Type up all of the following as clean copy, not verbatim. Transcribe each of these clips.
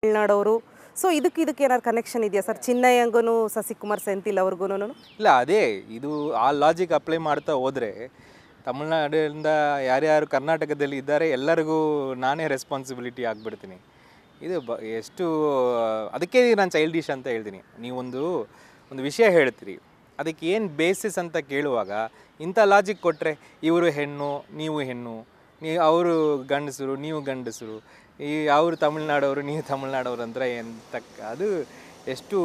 ತಮಿಳ್ನಾಡವರು. So ಇದಕ್ಕೆ ಏನಾದ್ರು connection ಇದೆಯಾ ಸರ್? ಚಿನ್ನಯ್ಯಂಗೂ ಸಸಿಕುಮಾರ್ ಸೆಂಥಿಲ್ ಅವ್ರಿಗೂ? ಇಲ್ಲ, ಅದೇ ಇದು ಆ ಲಾಜಿಕ್ ಅಪ್ಲೈ ಮಾಡ್ತಾ ಹೋದರೆ ತಮಿಳ್ನಾಡಿಂದ ಯಾರ್ಯಾರು ಕರ್ನಾಟಕದಲ್ಲಿ ಇದ್ದಾರೆ ಎಲ್ಲರಿಗೂ ನಾನೇ ರೆಸ್ಪಾನ್ಸಿಬಿಲಿಟಿ ಆಗಿಬಿಡ್ತೀನಿ. ಇದು ಎಷ್ಟು ಅದಕ್ಕೆ ನಾನು ಚೈಲ್ಡಿಶ್ ಅಂತ ಹೇಳ್ತೀನಿ. ನೀವೊಂದು ವಿಷಯ ಹೇಳ್ತೀರಿ, ಅದಕ್ಕೆ ಏನು ಬೇಸಿಸ್ ಅಂತ ಕೇಳುವಾಗ ಇಂಥ ಲಾಜಿಕ್ ಕೊಟ್ಟರೆ ಇವರು ಹೆಣ್ಣು ನೀವು ಹೆಣ್ಣು, ಅವರು ಗಂಡಸರು ನೀವು ಗಂಡಸರು, ಅವರು ತಮಿಳ್ನಾಡವರು ನೀವು ತಮಿಳ್ನಾಡವರು ಅಂದರೆ ಎಂತ ಅದು ಎಷ್ಟು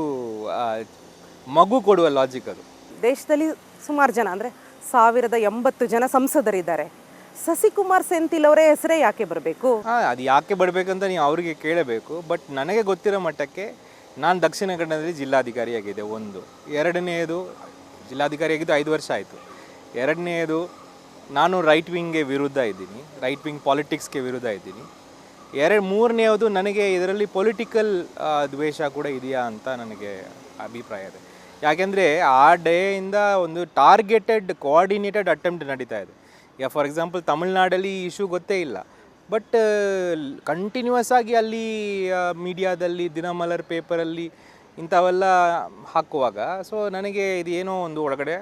ಮಗು ಕೊಡುವ ಲಾಜಿಕ್ ಅದು. ದೇಶದಲ್ಲಿ ಸುಮಾರು ಜನ ಅಂದರೆ 1080 ಜನ ಸಂಸದರಿದ್ದಾರೆ. ಸಸಿಕುಮಾರ್ ಸೆಂಥಿಲ್ ಅವರೇ ಹೆಸರೇ ಯಾಕೆ ಬರಬೇಕು? ಅದು ಯಾಕೆ ಬರಬೇಕಂತ ನೀವು ಅವರಿಗೆ ಕೇಳಬೇಕು. ಬಟ್ ನನಗೆ ಗೊತ್ತಿರೋ ಮಟ್ಟಕ್ಕೆ ನಾನು ದಕ್ಷಿಣ ಕನ್ನಡದಲ್ಲಿ ಜಿಲ್ಲಾಧಿಕಾರಿಯಾಗಿದೆ. ಒಂದು ಎರಡನೆಯದು ಜಿಲ್ಲಾಧಿಕಾರಿಯಾಗಿದ್ದು 5 ವರ್ಷ ಆಯಿತು. ಎರಡನೆಯದು ನಾನು ರೈಟ್ ವಿಂಗ್ಗೆ ವಿರುದ್ಧ ಇದ್ದೀನಿ, ರೈಟ್ ವಿಂಗ್ ಪಾಲಿಟಿಕ್ಸ್ಗೆ ವಿರುದ್ಧ ಇದ್ದೀನಿ. ಮೂರನೆಯದು ನನಗೆ ಇದರಲ್ಲಿ ಪೊಲಿಟಿಕಲ್ ದ್ವೇಷ ಕೂಡ ಇದೆಯಾ ಅಂತ ನನಗೆ ಅಭಿಪ್ರಾಯ ಇದೆ. ಯಾಕೆಂದರೆ ಆ ಡೇಯಿಂದ ಒಂದು ಟಾರ್ಗೆಟೆಡ್ ಕೋಆರ್ಡಿನೇಟೆಡ್ ಅಟೆಂಪ್ಟ್ ನಡೀತಾ ಇದೆ. ಈಗ ಫಾರ್ ಎಕ್ಸಾಂಪಲ್ ತಮಿಳ್ನಾಡಲ್ಲಿ ಈ ಇಶ್ಯೂ ಗೊತ್ತೇ ಇಲ್ಲ, ಬಟ್ ಕಂಟಿನ್ಯೂಸ್ ಆಗಿ ಅಲ್ಲಿ ಮೀಡಿಯಾದಲ್ಲಿ ದಿನಮಲರ್ ಪೇಪರಲ್ಲಿ ಇಂಥವೆಲ್ಲ ಹಾಕುವಾಗ ಸೊ ನನಗೆ ಇದು ಏನೋ ಒಂದು ಒಳಗಡೆ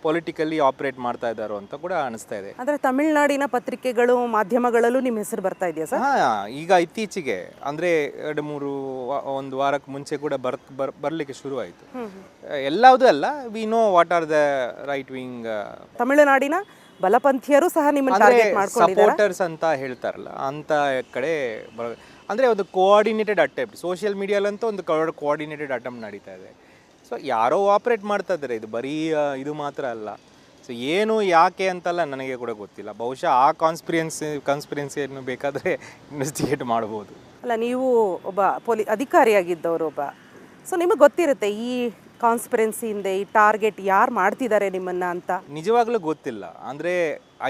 ಪೊಲಿಟಿಕಲಿ ಆಪ್ರೇಟ್ ಮಾಡ್ತಾ ಇದ್ದಾರೋ ಅಂತ ಕೂಡ ಅನಿಸ್ತಾ ಇದೆ. ಅಂದರೆ ತಮಿಳ್ನಾಡಿನ ಪತ್ರಿಕೆಗಳು ಮಾಧ್ಯಮಗಳಲ್ಲೂ ನಿಮ್ಮ ಹೆಸರು ಬರ್ತಾ ಇದೆಯಾ ಸರ್? ಈಗ ಇತ್ತೀಚೆಗೆ ಅಂದರೆ 2-3 ಒಂದು ವಾರಕ್ಕೆ ಮುಂಚೆ ಕೂಡ ಬರಲಿಕ್ಕೆ ಶುರುವಾಯಿತು. ಎಲ್ಲದೂ ಅಲ್ಲ, we know what are the right wing ತಮಿಳುನಾಡಿನ ಬಲಪಂಥೀಯರು ಸಹ ನಿಮ್ಮನ್ನು ಟಾರ್ಗೆಟ್ ಮಾಡ್ಕೊಂಡಿದ್ದಾರೆ. ಸಪೋರ್ಟರ್ಸ್ ಅಂತ ಹೇಳ್ತಾರಲ್ಲ ಅಂತ ಕಡೆ ಅಂದರೆ ಒಂದು ಕೋಆರ್ಡಿನೇಟೆಡ್ ಅಟೆಂಪ್ಟ್ ಸೋಷಿಯಲ್ ಮೀಡಿಯಾಲಂತೂ ಒಂದು ಕೋಆರ್ಡಿನೇಟೆಡ್ ಅಟೆಂಪ್ಟ್ ನಡೀತಾ ಇದೆ. ಸೊ ಯಾರೋ ಆಪ್ರೇಟ್ ಮಾಡ್ತಾ ಇದ್ದಾರೆ, ಇದು ಬರೀ ಇದು ಮಾತ್ರ ಅಲ್ಲ. ಸೊ ಏನು ಯಾಕೆ ಅಂತಲ್ಲ ನನಗೆ ಕೂಡ ಗೊತ್ತಿಲ್ಲ. ಬಹುಶಃ ಆ ಕಾನ್ಸ್ಪಿರೆನ್ಸಿಯನ್ನು ಬೇಕಾದರೆ ಇನ್ವೆಸ್ಟಿಗೇಟ್ ಮಾಡ್ಬೋದು. ಅಲ್ಲ, ನೀವು ಒಬ್ಬ ಅಧಿಕಾರಿಯಾಗಿದ್ದವರು ಒಬ್ಬ, ಸೊ ನಿಮಗೆ ಗೊತ್ತಿರುತ್ತೆ ಈ ಕಾನ್ಸ್ಪಿರೆನ್ಸಿಯಿಂದ ಈ ಟಾರ್ಗೆಟ್ ಯಾರು ಮಾಡ್ತಿದ್ದಾರೆ ನಿಮ್ಮನ್ನ ಅಂತ? ನಿಜವಾಗ್ಲೂ ಗೊತ್ತಿಲ್ಲ. ಅಂದರೆ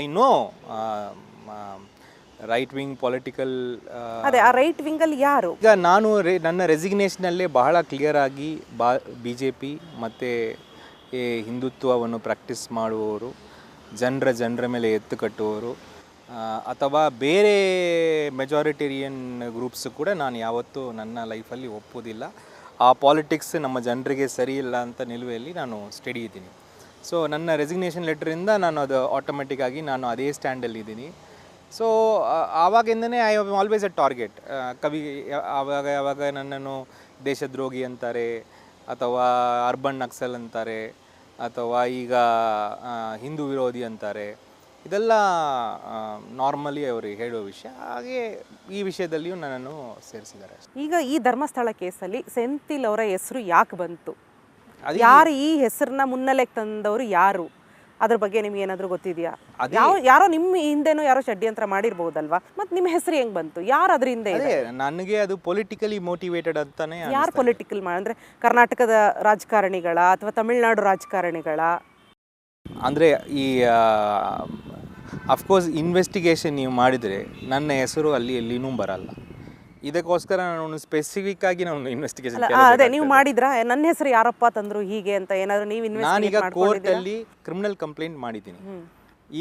I know right wing political. ಅದೇ ಆ ರೈಟ್ ವಿಂಗಲ್ಲಿ ಯಾರು? ಈಗ ನಾನು ನನ್ನ ರೆಸಿಗ್ನೇಷನಲ್ಲೇ ಬಹಳ ಕ್ಲಿಯರ್ ಆಗಿ BJP ಮತ್ತು ಹಿಂದುತ್ವವನ್ನು ಪ್ರಾಕ್ಟೀಸ್ ಮಾಡುವವರು, ಜನರ ಮೇಲೆ ಎತ್ತು ಕಟ್ಟುವವರು ಅಥವಾ ಬೇರೆ ಮೆಜಾರಿಟೇರಿಯನ್ ಗ್ರೂಪ್ಸ್ ಕೂಡ ನಾನು ಯಾವತ್ತೂ ನನ್ನ ಲೈಫಲ್ಲಿ ಒಪ್ಪೋದಿಲ್ಲ. ಆ ಪಾಲಿಟಿಕ್ಸ್ ನಮ್ಮ ಜನರಿಗೆ ಸರಿ ಇಲ್ಲ ಅಂತ ನಿಲುವೆಯಲ್ಲಿ ನಾನು ಸ್ಟಡಿ ಇದ್ದೀನಿ. ಸೊ ನನ್ನ ರೆಸಿಗ್ನೇಷನ್ ಲೆಟ್ರಿಂದ ನಾನು ಅದು ಆಟೋಮೆಟಿಕ್ ಆಗಿ ನಾನು ಅದೇ ಸ್ಟ್ಯಾಂಡಲ್ಲಿದ್ದೀನಿ. ಸೊ ಆವಾಗಿಂದನೇ I have always a target. ಯಾವಾಗ ನನ್ನನ್ನು ದೇಶದ್ರೋಹಿ ಅಂತಾರೆ, ಅಥವಾ ಅರ್ಬನ್ ನಕ್ಸಲ್ ಅಂತಾರೆ, ಅಥವಾ ಈಗ ಹಿಂದೂ ವಿರೋಧಿ ಅಂತಾರೆ. ಇದೆಲ್ಲ ನಾರ್ಮಲಿ ಅವರು ಹೇಳೋ ವಿಷಯ. ಹಾಗೆ ಈ ವಿಷಯದಲ್ಲಿಯೂ ನನ್ನನ್ನು ಸೇರಿಸಿದ್ದಾರೆ. ಈಗ ಈ ಧರ್ಮಸ್ಥಳ ಕೇಸಲ್ಲಿ ಸೆಂಥಿಲ್ ಅವರ ಹೆಸರು ಯಾಕೆ ಬಂತು? ಯಾರು ಈ ಹೆಸರನ್ನ ಮುನ್ನೆಲೆಗೆ ತಂದವರು ಯಾರು? ಅದ್ರ ಬಗ್ಗೆ ನಿಮ್ಗೆ ಏನಾದರೂ ಗೊತ್ತಿದೆಯಾ? ಯಾರೋ ನಿಮ್ಮ ಹಿಂದೆನೂ ಯಾರೋ ಷಡ್ಯಂತ್ರ ಮಾಡಿರ್ಬೋದಲ್ವಾ, ಮತ್ತೆ ನಿಮ್ಮ ಹೆಸರು ಹೆಂಗ್ ಬಂತು? ಯಾರು ಅದ್ರ ಹಿಂದೆ? ನನಗೆ ಅದು ಪೊಲಿಟಿಕಲಿ ಮೋಟಿವೇಟೆಡ್ ಅಂತಾನೆ. ಯಾರು ಪೊಲಿಟಿಕಲ್ ಅಂದರೆ ಕರ್ನಾಟಕದ ರಾಜಕಾರಣಿಗಳ ಅಥವಾ ತಮಿಳ್ನಾಡು ರಾಜಕಾರಣಿಗಳ? ಅಂದರೆ ಈ ಅಫ್ಕೋರ್ಸ್ ಇನ್ವೆಸ್ಟಿಗೇಷನ್ ನೀವು ಮಾಡಿದರೆ ನನ್ನ ಹೆಸರು ಅಲ್ಲಿ ಎಲ್ಲಿನೂ ಬರಲ್ಲ. ಇದಕ್ಕೋಸ್ಕರ ನಾನು ಸ್ಪೆಸಿಫಿಕ್ ಆಗಿ ನಾನು ಇನ್ವೆಸ್ಟಿಗೇಷನ್. ಅದೇ ನೀವು ಮಾಡಿದ್ರ ನನ್ನ ಹೆಸರು ಯಾರಪ್ಪ ತಂದ್ರು ಹೀಗೆ ಅಂತ ಏನಾದ್ರು ನೀವು ಇನ್ವೆಸ್ಟಿಗೇಟ್ ನಾನೀಗ ಕೋರ್ಟಲ್ಲಿ ಕ್ರಿಮಿನಲ್ ಕಂಪ್ಲೇಂಟ್ ಮಾಡಿದ್ದೀನಿ.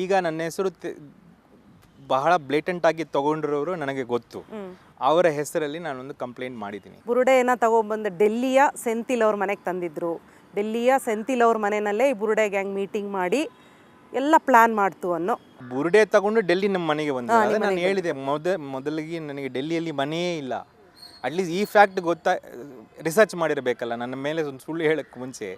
ಈಗ ನನ್ನ ಹೆಸರು ಬಹಳ ಬ್ಲೇಟೆಂಟ್ ಆಗಿ ತಗೊಂಡಿರೋರು ನನಗೆ ಗೊತ್ತು. ಅವರ ಹೆಸರಲ್ಲಿ ನಾನೊಂದು ಕಂಪ್ಲೇಂಟ್ ಮಾಡಿದ್ದೀನಿ. ಬುರುಡೆನ ತಗೊಂಡ್ಬಂದು ಡೆಲ್ಲಿಯ ಸೆಂಥಿಲ್ ಅವ್ರ ಮನೆಗೆ ತಂದಿದ್ರು. ಡೆಲ್ಲಿಯ ಸೆಂಥಿಲ್ ಅವ್ರ ಮನೆಯಲ್ಲೇ ಈ ಬುರುಡೆ ಗ್ಯಾಂಗ್ ಮೀಟಿಂಗ್ ಮಾಡಿ ಎಲ್ಲ ಪ್ಲಾನ್ ಮಾಡ್ತು ಅನ್ನೋ. ಬುರುಡೆ ತಗೊಂಡು ಡೆಲ್ಲಿ ನಮ್ಮ ಮನೆಗೆ ಬಂದ. ನಾನು ಹೇಳಿದೆ ಮೊದಲಿಗೆ ನನಗೆ ಡೆಲ್ಲಿಯಲ್ಲಿ ಮನೆಯೇ ಇಲ್ಲ. ಅಟ್ಲೀಸ್ಟ್ ಈ ಫ್ಯಾಕ್ಟ್ ರಿಸರ್ಚ್ ಮಾಡಿರಬೇಕಲ್ಲ. ನನ್ನ ಮೇಲೆ ಒಂದು ಸುಳ್ಳು ಹೇಳೋಕ್ಕೆ ಮುಂಚೆ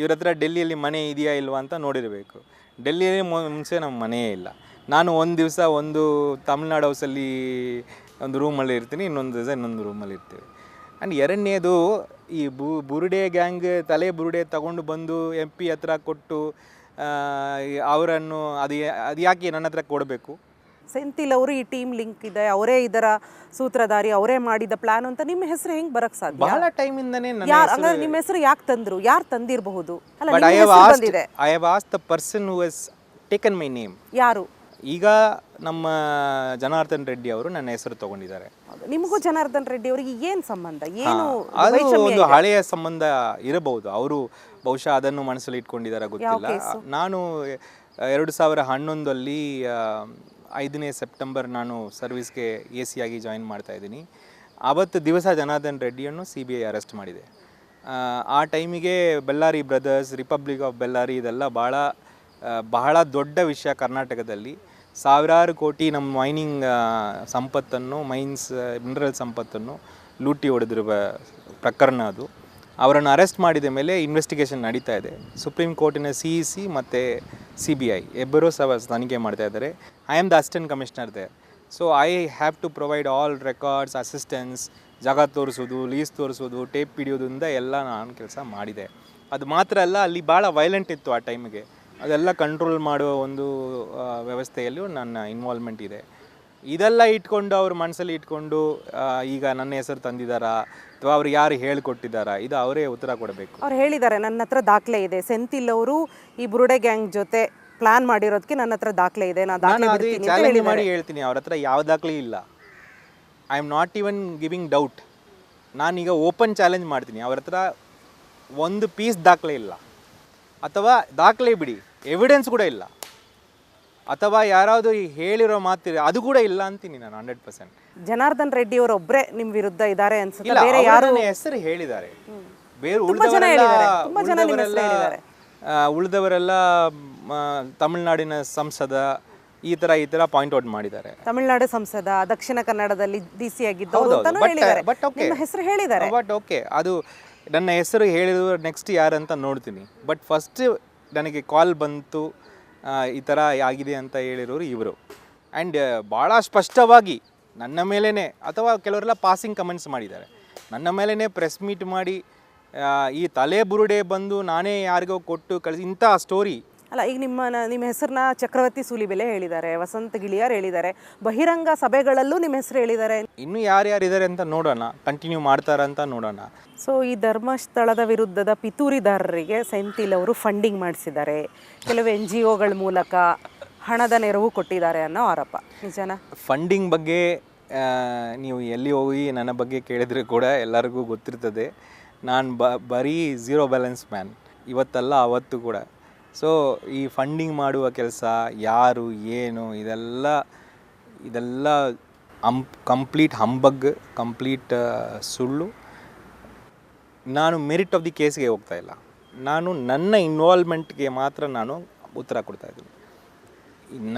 ಇವ್ರ ಹತ್ರ ಡೆಲ್ಲಿಯಲ್ಲಿ ಮನೆ ಇದೆಯಾ ಇಲ್ವಾ ಅಂತ ನೋಡಿರಬೇಕು. ಡೆಲ್ಲಿಯಲ್ಲಿ ಮುಂಚೆ ನಮ್ಮ ಮನೆಯೇ ಇಲ್ಲ. ನಾನು ಒಂದು ದಿವಸ ಒಂದು ತಮಿಳ್ನಾಡು ಹೌಸಲ್ಲಿ ಒಂದು ರೂಮಲ್ಲಿ ಇರ್ತೀನಿ, ಇನ್ನೊಂದು ದಿವಸ ಇನ್ನೊಂದು ರೂಮಲ್ಲಿ ಇರ್ತೀವಿ. ಆ್ಯಂಡ್ ಎರಡನೇದು ಈ ಬುರುಡೆ ಗ್ಯಾಂಗ್ ಬುರುಡೆ ತಗೊಂಡು ಬಂದು MP ಹತ್ರ ಕೊಟ್ಟು ಅವರನ್ನು ಅದು ಯಾಕೆ ನನ್ನ ಹತ್ರ ಕೊಡಬೇಕು? ಸೆಂಥಿಲ್ ಅವರು ಈ ಟೀಮ್ ಲಿಂಕ್ ಇದೆ, ಅವರೇ ಇದರ ಸೂತ್ರಧಾರಿ, ಅವರೇ ಮಾಡಿದ ಪ್ಲಾನ್ ಅಂತ ನಿಮ್ಮ ಹೆಸರು ಹೆಂಗ್ ಬರಕ್ ಸಾಧ್ಯ? ಬಹಳ ಟೈಮಿಂದನೇ ನಿಮ್ಮ ಹೆಸರು ಯಾಕೆ ತಂದ್ರು? ಯಾರು ತಂದಿರಬಹುದು? I have asked the person who has taken my name. ಯಾರು? ಈಗ ನಮ್ಮ ಜನಾರ್ದನ್ ರೆಡ್ಡಿ ಅವರು ನನ್ನ ಹೆಸರು ತಗೊಂಡಿದ್ದಾರೆ. ನಿಮಗೂ ಜನಾರ್ದನ್ ರೆಡ್ಡಿ ಅವರಿಗೆ ಏನು ಸಂಬಂಧ? ಏನು ಅದು ಒಂದು ಹಳೆಯ ಸಂಬಂಧ ಇರಬಹುದು. ಅವರು ಬಹುಶಃ ಅದನ್ನು ಮನಸ್ಸಲ್ಲಿ ಇಟ್ಕೊಂಡಿದ್ದಾರೆ, ಗೊತ್ತಿಲ್ಲ. ನಾನು 2011 5ನೇ ಸೆಪ್ಟೆಂಬರ್ ನಾನು ಸರ್ವಿಸ್ಗೆ AC ಆಗಿ ಜಾಯಿನ್ ಮಾಡ್ತಾ ಇದ್ದೀನಿ. ಆವತ್ತು ದಿವಸ ಜನಾರ್ದನ್ ರೆಡ್ಡಿಯನ್ನು CBI ಅರೆಸ್ಟ್ ಮಾಡಿದೆ. ಆ ಟೈಮಿಗೆ Bellary brothers, republic of Bellary ಇದೆಲ್ಲ ಬಹಳ ದೊಡ್ಡ ವಿಷಯ ಕರ್ನಾಟಕದಲ್ಲಿ. ಸಾವಿರಾರು ಕೋಟಿ ನಮ್ಮ ಮೈನಿಂಗ್ ಸಂಪತ್ತನ್ನು, ಮಿನರಲ್ ಸಂಪತ್ತನ್ನು ಲೂಟಿ ಹೊಡೆದಿರುವ ಪ್ರಕರಣ ಅದು. ಅವರನ್ನು ಅರೆಸ್ಟ್ ಮಾಡಿದ ಮೇಲೆ ಇನ್ವೆಸ್ಟಿಗೇಷನ್ ನಡೀತಾ ಇದೆ. ಸುಪ್ರೀಂ ಕೋರ್ಟಿನ CEC ಮತ್ತು CBI ಇಬ್ಬರೂ ತನಿಖೆ ಮಾಡ್ತಾ ಇದ್ದಾರೆ. I am the assistant commissioner there. So I have to provide all records, assistance, ಜಾಗ ತೋರಿಸೋದು, ಲೀಸ್ ತೋರಿಸೋದು, ಟೇಪ್ ಹಿಡಿಯೋದ್ರಿಂದ ಎಲ್ಲ ನಾನು ಕೆಲಸ ಮಾಡಿದೆ. ಅದು ಮಾತ್ರ ಅಲ್ಲ, ಅಲ್ಲಿ ಭಾಳ ವೈಲೆಂಟ್ ಇತ್ತು ಆ ಟೈಮಿಗೆ. ಅದೆಲ್ಲ ಕಂಟ್ರೋಲ್ ಮಾಡುವ ಒಂದು ವ್ಯವಸ್ಥೆಯಲ್ಲೂ ನನ್ನ ಇನ್ವಾಲ್ವ್ಮೆಂಟ್ ಇದೆ. ಇದೆಲ್ಲ ಇಟ್ಕೊಂಡು ಅವ್ರ ಮನಸ್ಸಲ್ಲಿ ಇಟ್ಕೊಂಡು ಈಗ ನನ್ನ ಹೆಸರು ತಂದಿದ್ದಾರಾ ಅಥವಾ ಅವ್ರು ಯಾರು ಹೇಳಿಕೊಟ್ಟಿದ್ದಾರಾ, ಇದು ಅವರೇ ಉತ್ತರ ಕೊಡಬೇಕು. ಅವ್ರು ಹೇಳಿದ್ದಾರೆ, ನನ್ನ ಹತ್ರ ದಾಖಲೆ ಇದೆ, ಸೆಂಥಿಲ್ ಅವರು ಈ ಬುರುಡೆ ಗ್ಯಾಂಗ್ ಜೊತೆ ಪ್ಲಾನ್ ಮಾಡಿರೋದಕ್ಕೆ ನನ್ನ ಹತ್ರ ದಾಖಲೆ ಇದೆ, ನಾನು ಚಾಲೆಂಜ್ ಮಾಡಿ ಹೇಳ್ತೀನಿ, ಅವ್ರ ಹತ್ರ ಯಾವ ದಾಖಲೆ ಇಲ್ಲ. I am not even giving doubt. ನಾನೀಗ ಓಪನ್ ಚಾಲೆಂಜ್ ಮಾಡ್ತೀನಿ, ಅವ್ರ ಹತ್ರ ಒಂದು ಪೀಸ್ ದಾಖಲೆ ಇಲ್ಲ, ಅಥವಾ ದಾಖಲೆ ಬಿಡಿ ಎವಿಡೆನ್ಸ್ ಕೂಡ ಇಲ್ಲ, ಅಥವಾ ಯಾರಾவது ಹೇಳಿರೋ ಮಾತಿದೆ ಅದು ಕೂಡ ಇಲ್ಲ ಅಂತೀನಿ ನಾನು 100%. ಜನಾರ್ದನ್ ರೆಡ್ಡಿ ಅವರು ಒಬ್ಬರೇ ನಿಮ್ಮ ವಿರುದ್ಧ ಇದ್ದಾರೆ ಅನ್ಸುತ್ತೆ, ಇಲ್ಲ, ಬೇರೆ ಯಾರು ಹೆಸರು ಹೇಳಿದ್ದಾರೆ, ಬೇರೆ ಉಳಿದವರೆಲ್ಲ ತಮಿಳುನಾಡಿನ ಸಂಸದ ಈ ತರ ಪಾಯಿಂಟ್ ಔಟ್ ಮಾಡಿದ್ದಾರೆ. ತಮಿಳುನಾಡು ಸಂಸದ, ದಕ್ಷಿಣ ಕನ್ನಡದಲ್ಲಿ DC ಆಗಿದ್ದವರು ಅಂತಾನೂ ಹೇಳಿದ್ದಾರೆ, ನಿಮ್ಮ ಹೆಸರು ಹೇಳಿದ್ದಾರೆ. ಬಟ್ ಓಕೆ, ಅದು ನನ್ನ ಹೆಸರು ಹೇಳಿದ್ರು ನೆಕ್ಸ್ಟ್ ಯಾರಂತ ನೋಡ್ತೀನಿ. ಬಟ್ ಫಸ್ಟ್ ನನಗೆ ಕಾಲ್ ಬಂತು ಈ ಥರ ಆಗಿದೆ ಅಂತ ಹೇಳಿರೋರು ಇವರು. ಆ್ಯಂಡ್ ಭಾಳ ಸ್ಪಷ್ಟವಾಗಿ ನನ್ನ ಮೇಲೇ, ಅಥವಾ ಕೆಲವರೆಲ್ಲ ಪಾಸಿಂಗ್ ಕಮೆಂಟ್ಸ್ ಮಾಡಿದ್ದಾರೆ, ನನ್ನ ಮೇಲೇ ಪ್ರೆಸ್ ಮೀಟ್ ಮಾಡಿ ಈ ತಲೆ ಬುರುಡೆ ಬಂದು ನಾನೇ ಯಾರಿಗೋ ಕೊಟ್ಟು ಕಳಿಸಿ ಇಂಥ ಸ್ಟೋರಿ ಅಲ್ಲ. ಈಗ ನಿಮ್ಮ ಹೆಸರನ್ನ ಚಕ್ರವರ್ತಿ ಸೂಲಿಬೆಲೆ ಹೇಳಿದ್ದಾರೆ, ವಸಂತ ಗಿಳಿಯಾರ್ ಹೇಳಿದ್ದಾರೆ, ಬಹಿರಂಗ ಸಭೆಗಳಲ್ಲೂ ನಿಮ್ಮ ಹೆಸರು ಹೇಳಿದ್ದಾರೆ. ಇನ್ನೂ ಯಾರ್ಯಾರಿದ್ದಾರೆ ಅಂತ ನೋಡೋಣ, ಕಂಟಿನ್ಯೂ ಮಾಡ್ತಾರಂತ ನೋಡೋಣ. ಸೊ ಈ ಧರ್ಮಸ್ಥಳದ ವಿರುದ್ಧದ ಪಿತೂರಿದಾರರಿಗೆ ಸೆಂಥಿಲ್ ಅವರು ಫಂಡಿಂಗ್ ಮಾಡಿಸಿದ್ದಾರೆ, ಕೆಲವು NGOಗಳ ಮೂಲಕ ಹಣದ ನೆರವು ಕೊಟ್ಟಿದ್ದಾರೆ ಅನ್ನೋ ಆರೋಪ ನಿಜನಾ? ಫಂಡಿಂಗ್ ಬಗ್ಗೆ ನೀವು ಎಲ್ಲಿ ಹೋಗಿ ನನ್ನ ಬಗ್ಗೆ ಕೇಳಿದರೆ ಕೂಡ ಎಲ್ಲರಿಗೂ ಗೊತ್ತಿರ್ತದೆ. ನಾನು ಬರೀ ಝೀರೋ ಬ್ಯಾಲೆನ್ಸ್ ಮ್ಯಾನ್, ಇವತ್ತಲ್ಲ ಅವತ್ತು ಕೂಡ. ಸೊ ಈ ಫಂಡಿಂಗ್ ಮಾಡುವ ಕೆಲಸ ಯಾರು ಏನು ಇದೆಲ್ಲ ಕಂಪ್ಲೀಟ್ ಹಂಬಗ್, ಕಂಪ್ಲೀಟ್ ಸುಳ್ಳು. ನಾನು ಮೆರಿಟ್ ಆಫ್ ದಿ ಕೇಸ್ಗೆ ಹೋಗ್ತಾ ಇಲ್ಲ, ನಾನು ನನ್ನ ಇನ್ವಾಲ್ವ್ಮೆಂಟ್ಗೆ ಮಾತ್ರ ನಾನು ಉತ್ತರ ಕೊಡ್ತಾ ಇದ್ದೀನಿ.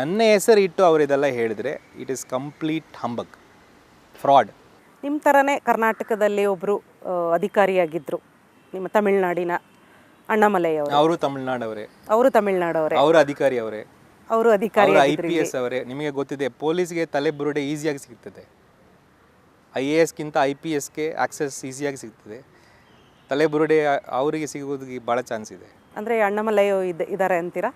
ನನ್ನ ಹೆಸರು ಇಟ್ಟು ಅವರು ಇದೆಲ್ಲ ಹೇಳಿದರೆ ಇಟ್ ಈಸ್ ಕಂಪ್ಲೀಟ್ ಹಂಬಗ್, ಫ್ರಾಡ್. ನಿಮ್ಮ ಥರನೇ ಕರ್ನಾಟಕದಲ್ಲಿ ಒಬ್ಬರು ಅಧಿಕಾರಿಯಾಗಿದ್ದರು, ನಿಮ್ಮ ತಮಿಳುನಾಡಿನ ಅಣ್ಣಾಮಲೈ ಅವರು. ಅವರು ತಮಿಳುನಾಡವರೇ, ಅವರು ಅಧಿಕಾರಿ ಅವರೇ, ಅವರು ಅಧಿಕಾರಿ IPS ಅವರೇ. ನಿಮಗೆ ಗೊತ್ತಿದೆ, ಪೊಲೀಸ್ಗೆ ತಲೆ ಬುರುಡೆ ಈಸಿಯಾಗಿ ಸಿಗ್ತದೆ, IASಗಿಂತ IPSಗೆ ಆಕ್ಸೆಸ್ ಈಸಿಯಾಗಿ ಸಿಗ್ತದೆ. ತಲೆ ಬುರುಡೆ ಅವರಿಗೆ ಸಿಗೋದಕ್ಕೆ ಭಾಳ ಚಾನ್ಸ್ ಇದೆ. ಅಂದರೆ ಅಣ್ಣಾಮಲೈ ಇದ್ದಾರೆ ಅಂತೀರಾ?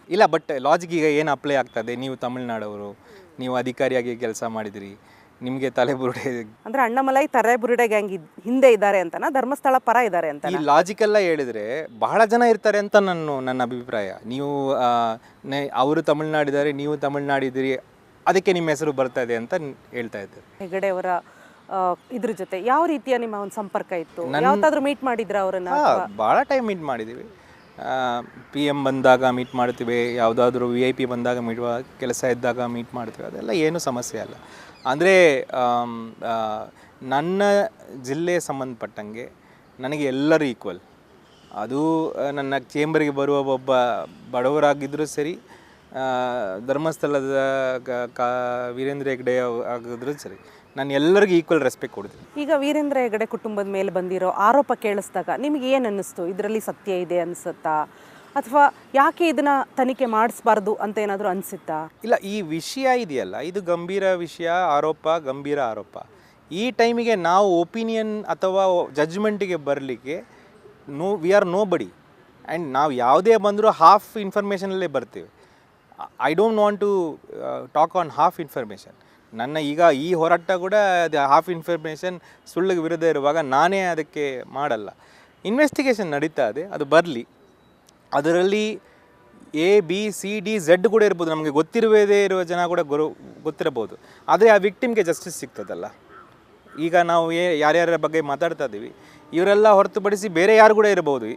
ಇಲ್ಲ, ಬಟ್ ಲಾಜಿಕ್ ಈಗ ಏನು ಅಪ್ಲೈ ಆಗ್ತದೆ, ನೀವು ತಮಿಳುನಾಡವರು, ನೀವು ಅಧಿಕಾರಿಯಾಗಿ ಕೆಲಸ ಮಾಡಿದಿರಿ, ನಿಮಗೆ ತಲೆ ಬುರುಡೆ ಅಂದರೆ ಅಣ್ಣಾಮಲೈ ತಲೆ ಬುರುಡೆ ಗ್ಯಾಂಗ್ ಹಿಂದೆ ಇದ್ದಾರೆ ಅಂತನಾ, ಧರ್ಮಸ್ಥಳ ಪರ ಇದ್ದಾರೆ ಅಂತ? ಈ ಲಾಜಿಕ್ ಎಲ್ಲ ಹೇಳಿದರೆ ಬಹಳ ಜನ ಇರ್ತಾರೆ ಅಂತ ನನ್ನ ಅಭಿಪ್ರಾಯ. ನೀವು ಅವರು ತಮಿಳ್ನಾಡಿದ್ದಾರೆ, ನೀವು ತಮಿಳ್ನಾಡಿದ್ದೀರಿ, ಅದಕ್ಕೆ ನಿಮ್ಮ ಹೆಸರು ಬರ್ತಾ ಇದೆ ಅಂತ ಹೇಳ್ತಾ ಇದ್ದಾರೆ. ಹೆಗಡೆ ಅವರ ಇದ್ರ ಜೊತೆ ಯಾವ ರೀತಿಯ ನಿಮ್ಮ ಒಂದು ಸಂಪರ್ಕ ಇತ್ತು? ಯಾವತ್ತಾದ್ರೂ ಮೀಟ್ ಮಾಡಿದ್ರ ಅವರನ್ನ? ಭಾಳ ಟೈಮ್ ಮೀಟ್ ಮಾಡಿದ್ದೀವಿ. PM ಬಂದಾಗ ಮೀಟ್ ಮಾಡ್ತೀವಿ, ಯಾವುದಾದ್ರೂ VIP ಬಂದಾಗ ಕೆಲಸ ಇದ್ದಾಗ ಮೀಟ್ ಮಾಡ್ತೀವಿ, ಅದೆಲ್ಲ ಏನೂ ಸಮಸ್ಯೆ ಅಲ್ಲ. ಅಂದರೆ ನನ್ನ ಜಿಲ್ಲೆ ಸಂಬಂಧಪಟ್ಟಂಗೆ ನನಗೆ ಎಲ್ಲರೂ ಈಕ್ವಲ್. ಅದು ನನ್ನ ಚೇಂಬರ್ಗೆ ಬರುವ ಒಬ್ಬ ಬಡವರಾಗಿದ್ದರೂ ಸರಿ, ಧರ್ಮಸ್ಥಳದ ವೀರೇಂದ್ರ ಹೆಗ್ಡೆ ಆಗಿದ್ರೂ ಸರಿ, ನಾನು ಎಲ್ಲರಿಗೂ ಈಕ್ವಲ್ ರೆಸ್ಪೆಕ್ಟ್ ಕೊಡ್ತೀನಿ. ಈಗ ವೀರೇಂದ್ರ ಹೆಗ್ಡೆ ಕುಟುಂಬದ ಮೇಲೆ ಬಂದಿರೋ ಆರೋಪ ಕೇಳಿಸಿದಾಗ ನಿಮಗೆ ಏನು ಅನ್ನಿಸ್ತು? ಇದರಲ್ಲಿ ಸತ್ಯ ಇದೆ ಅನಿಸುತ್ತಾ, ಅಥವಾ ಯಾಕೆ ಇದನ್ನ ತನಿಖೆ ಮಾಡಿಸ್ಬಾರ್ದು ಅಂತ ಏನಾದರೂ ಅನಿಸುತ್ತಾ? ಇಲ್ಲ, ಈ ವಿಷಯ ಇದೆಯಲ್ಲ, ಇದು ಗಂಭೀರ ವಿಷಯ, ಗಂಭೀರ ಆರೋಪ. ಈ ಟೈಮಿಗೆ ನಾವು ಒಪಿನಿಯನ್ ಅಥವಾ ಜಡ್ಜ್ಮೆಂಟಿಗೆ ಬರಲಿಕ್ಕೆ we are nobody. And ನಾವು ಯಾವುದೇ ಬಂದರೂ ಹಾಫ್ ಇನ್ಫಾರ್ಮೇಷನಲ್ಲೇ ಬರ್ತೀವಿ. I don't want to talk on half information. ನನ್ನ ಈಗ ಈ ಹೋರಾಟ ಕೂಡ ಅದು ಹಾಫ್ ಇನ್ಫಾರ್ಮೇಷನ್ ಸುಳ್ಳಿಗೆ ವಿರುದ್ಧ ಇರುವಾಗ ನಾನೇ ಅದಕ್ಕೆ ಮಾಡಲ್ಲ. ಇನ್ವೆಸ್ಟಿಗೇಷನ್ ನಡೀತಾ ಇದೆ, ಅದು ಬರಲಿ. ಅದರಲ್ಲಿ A B C D Z ಕೂಡ ಇರ್ಬೋದು, ನಮಗೆ ಗೊತ್ತಿರುವುದೇ ಇರುವ ಜನ ಕೂಡ ಗೊತ್ತಿರಬಹುದು. ಆದರೆ ಆ ವಿಕ್ಟಿಮ್ಗೆ ಜಸ್ಟಿಸ್ ಸಿಗ್ತದಲ್ಲ. ಈಗ ನಾವು ಯಾರ್ಯಾರ ಬಗ್ಗೆ ಮಾತಾಡ್ತಾ ಇದ್ದೀವಿ, ಇವರೆಲ್ಲ ಹೊರತುಪಡಿಸಿ ಬೇರೆ ಯಾರು ಕೂಡ ಇರಬಹುದು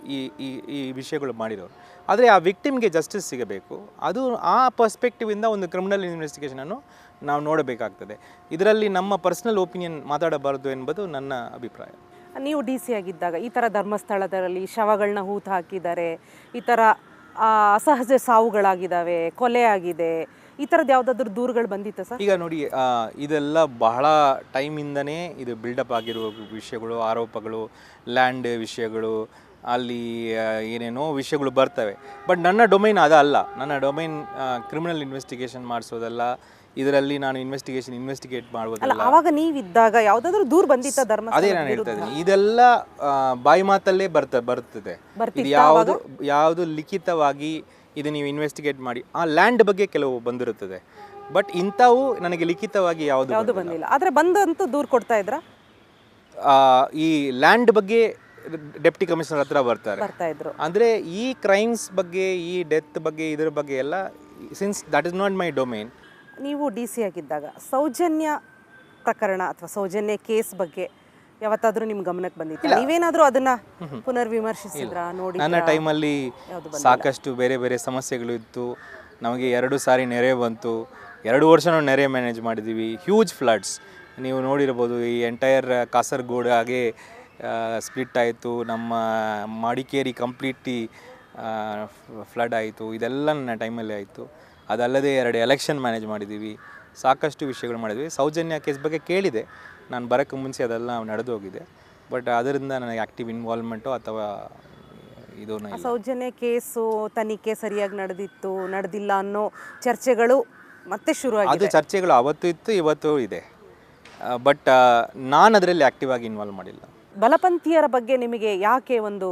ಈ ವಿಷಯಗಳು ಮಾಡಿರೋರು. ಆದರೆ ಆ ವಿಕ್ಟಿಮ್ಗೆ ಜಸ್ಟಿಸ್ ಸಿಗಬೇಕು. ಅದು ಆ ಪರ್ಸ್ಪೆಕ್ಟಿವಿಂದ ಒಂದು ಕ್ರಿಮಿನಲ್ ಇನ್ವೆಸ್ಟಿಗೇಷನನ್ನು ನಾವು ನೋಡಬೇಕಾಗ್ತದೆ. ಇದರಲ್ಲಿ ನಮ್ಮ ಪರ್ಸನಲ್ ಒಪಿನಿಯನ್ ಮಾತಾಡಬಾರದು ಎಂಬುದು ನನ್ನ ಅಭಿಪ್ರಾಯ. ನೀವು ಡಿ ಸಿ ಆಗಿದ್ದಾಗ ಈ ಥರ ಧರ್ಮಸ್ಥಳದಲ್ಲಿ ಶವಗಳನ್ನ ಹೂತು ಹಾಕಿದ್ದಾರೆ, ಈ ಥರ ಅಸಹಜ ಸಾವುಗಳಾಗಿದ್ದಾವೆ, ಕೊಲೆ ಆಗಿದೆ, ಈ ಥರದ್ದು ಯಾವುದಾದ್ರೂ ದೂರುಗಳು ಬಂದಿತ್ತು ಸರ್? ಈಗ ನೋಡಿ, ಇದೆಲ್ಲ ಬಹಳ ಟೈಮಿಂದನೇ ಇದು ಬಿಲ್ಡಪ್ ಆಗಿರುವ ವಿಷಯಗಳು, ಆರೋಪಗಳು, ಲ್ಯಾಂಡ್ ವಿಷಯಗಳು, ಅಲ್ಲಿ ಏನೇನೋ ವಿಷಯಗಳು ಬರ್ತವೆ. ಬಟ್ ನನ್ನ ಡೊಮೈನ್ ಅದಲ್ಲ. ನನ್ನ ಡೊಮೈನ್ ಕ್ರಿಮಿನಲ್ ಇನ್ವೆಸ್ಟಿಗೇಷನ್ ಮಾಡಿಸೋದಲ್ಲ, ಇದರಲ್ಲಿ ನಾನು ಇನ್ವೆಸ್ಟಿಗೇಟ್ ಮಾಡುವುದಲ್ಲ. ಆವಾಗ ನೀವಿದ್ದಾಗ ಯಾವುದಾದ್ರೂ ದೂರು ಬಂದಿತ್ತ ಧರ್ಮ? ಅದೇ ನಾನು ಹೇಳ್ತಾ ಇದ್ದೀನಿ, ಇದೆಲ್ಲ ಬಾಯಿ ಮಾತಲ್ಲೇ ಬರ್ತದೆ. ಇದು ಯಾವುದು ಲಿಖಿತವಾಗಿ ಇದು ನೀವು ಇನ್ವೆಸ್ಟಿಗೇಟ್ ಮಾಡಿ, ಆ ಲ್ಯಾಂಡ್ ಬಗ್ಗೆ ಕೆಲವು ಬಂದಿರುತ್ತದೆ. ಬಟ್ ಇಂಥವು ನನಗೆ ಲಿಖಿತವಾಗಿ ಯಾವುದು ಬಂದಿಲ್ಲ. ಆದರೆ ಬಂದಂತೂ ದೂರು ಕೊಡ್ತಾ ಇದ್ರ? ಈ ಲ್ಯಾಂಡ್ ಬಗ್ಗೆ ಡೆಪ್ಟಿ ಕಮಿಷನರ್ ಹತ್ರ ಬರ್ತಾ ಇದ್ರು. ಅಂದರೆ ಈ ಕ್ರೈಮ್ಸ್ ಬಗ್ಗೆ, ಈ ಡೆತ್ ಬಗ್ಗೆ, ಇದರ ಬಗ್ಗೆ ಎಲ್ಲ, since that is not my domain. ನೀವು ಡಿ ಸಿ ಆಗಿದ್ದಾಗ ಸೌಜನ್ಯ ಪ್ರಕರಣ ಅಥವಾ ಸೌಜನ್ಯ ಕೇಸ್ ಬಗ್ಗೆ ಯಾವತ್ತಾದ್ರೂ ನಿಮ್ಮ ಗಮನಕ್ಕೆ ಬಂದಿತ್ತು? ನೀವೇನಾದರೂ ಅದನ್ನ ಪುನರ್ವಿಮರ್ಶಿಸಿದ್ರ? ನೋಡಿ, ನನ್ನ ಟೈಮಲ್ಲಿ ಸಾಕಷ್ಟು ಬೇರೆ ಬೇರೆ ಸಮಸ್ಯೆಗಳು ಇತ್ತು. ನಮಗೆ 2 ಸಾರಿ ನೆರೆ ಬಂತು. 2 ವರ್ಷನೂ ನೆರೆ ಮ್ಯಾನೇಜ್ ಮಾಡಿದ್ದೀವಿ. ಹ್ಯೂಜ್ ಫ್ಲಡ್ಸ್ ನೀವು ನೋಡಿರ್ಬೋದು. ಈ ಎಂಟೈರ್ ಕಾಸರಗೋಡು ಹಾಗೆ ಸ್ಪ್ಲಿಟ್ ಆಯಿತು. ನಮ್ಮ ಮಡಿಕೇರಿ ಕಂಪ್ಲೀಟ್ಲಿ ಫ್ಲಡ್ ಆಯಿತು. ಇದೆಲ್ಲ ನನ್ನ ಟೈಮಲ್ಲಿ ಆಯಿತು. ಅದಲ್ಲದೆ 2 ಎಲೆಕ್ಷನ್ ಮ್ಯಾನೇಜ್ ಮಾಡಿದ್ದೀವಿ. ಸಾಕಷ್ಟು ವಿಷಯಗಳು ಮಾಡಿದ್ವಿ. ಸೌಜನ್ಯ ಕೇಸ್ ಬಗ್ಗೆ ಕೇಳಿದೆ, ನಾನು ಬರೋಕ್ಕೆ ಮುಂಚೆ ಅದೆಲ್ಲ ನಡೆದು ಹೋಗಿದೆ. ಬಟ್ ಅದರಿಂದ ನನಗೆ ಆ್ಯಕ್ಟಿವ್ ಇನ್ವಾಲ್ವ್ಮೆಂಟು ಅಥವಾ ಇದು ಸೌಜನ್ಯ ಕೇಸು ತನಿಖೆ ಸರಿಯಾಗಿ ನಡೆದಿಲ್ಲ ಅನ್ನೋ ಚರ್ಚೆಗಳು ಮತ್ತೆ ಶುರುವಾಗಿದೆ. ಅದು ಚರ್ಚೆಗಳು ಅವತ್ತು ಇತ್ತು, ಇವತ್ತು ಇದೆ. ಬಟ್ ನಾನು ಅದರಲ್ಲಿ ಆ್ಯಕ್ಟಿವ್ ಆಗಿ ಇನ್ವಾಲ್ವ್ ಮಾಡಿಲ್ಲ. ಬಲಪಂಥೀಯರ ಬಗ್ಗೆ ನಿಮಗೆ ಯಾಕೆ ಒಂದು